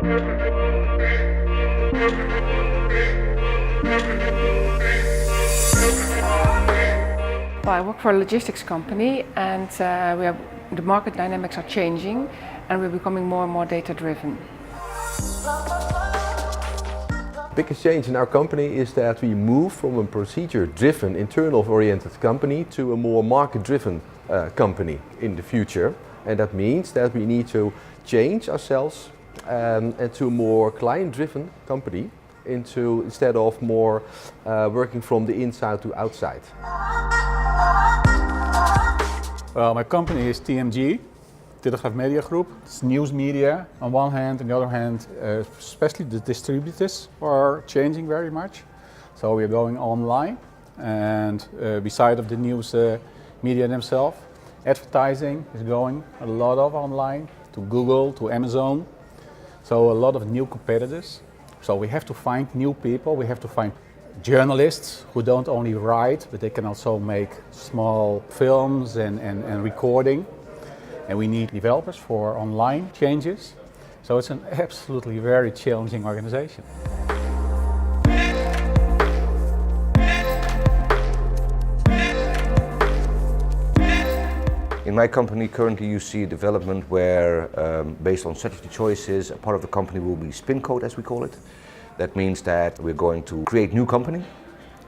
Well, I work for a logistics company, and the market dynamics are changing, and we're becoming more and more data-driven. The biggest change in our company is that we move from a procedure-driven, internal-oriented company to a more market-driven company in the future. And that means that we need to change ourselves to a more client-driven company, instead of more working from the inside to outside. Well, my company is TMG, Telegraph Media Group. It's news media on one hand, on the other hand, especially the distributors are changing very much. So we're going online, and beside of the news media themselves, advertising is going a lot of online, to Google, to Amazon. So a lot of new competitors. So we have to find new people, we have to find journalists who don't only write, but they can also make small films and recording. And we need developers for online changes. So it's an absolutely very challenging organization. In my company currently you see a development where, based on strategy choices, a part of the company will be spin code, as we call it. That means that we're going to create new company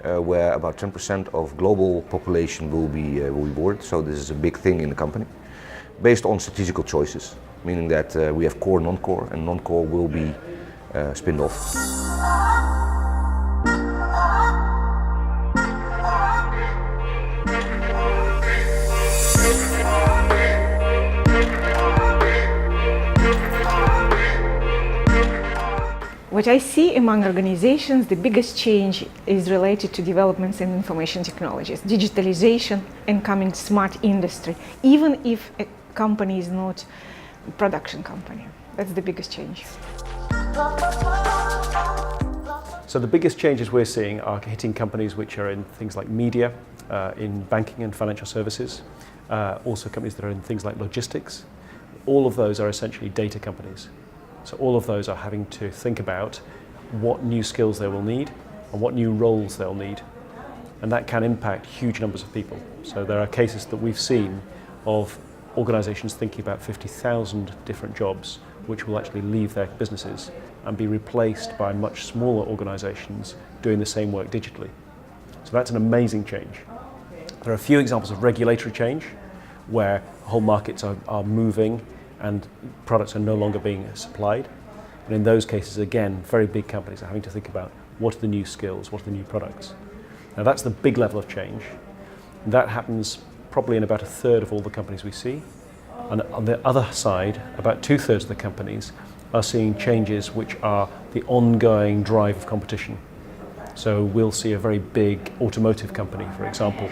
where about 10% of global population will be boarded. So this is a big thing in the company, based on strategical choices, meaning that we have core, non-core, and non-core will be spinned off. What I see among organizations, the biggest change is related to developments in information technologies, digitalization, and coming smart industry, even if a company is not a production company. That's the biggest change. So the biggest changes we're seeing are hitting companies which are in things like media, in banking and financial services, also companies that are in things like logistics. All of those are essentially data companies. So all of those are having to think about what new skills they will need and what new roles they'll need. And that can impact huge numbers of people. So there are cases that we've seen of organizations thinking about 50,000 different jobs which will actually leave their businesses and be replaced by much smaller organizations doing the same work digitally. So that's an amazing change. There are a few examples of regulatory change where whole markets are moving and products are no longer being supplied. And in those cases, again, very big companies are having to think about what are the new skills, what are the new products. Now that's the big level of change. And that happens probably in about a third of all the companies we see. And on the other side, about 2/3 of the companies are seeing changes which are the ongoing drive of competition. So we'll see a very big automotive company, for example,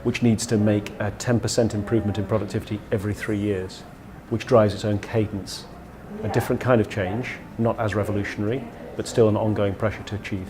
which needs to make a 10% improvement in productivity every 3 years, which drives its own cadence. A different kind of change, not as revolutionary, but still an ongoing pressure to achieve.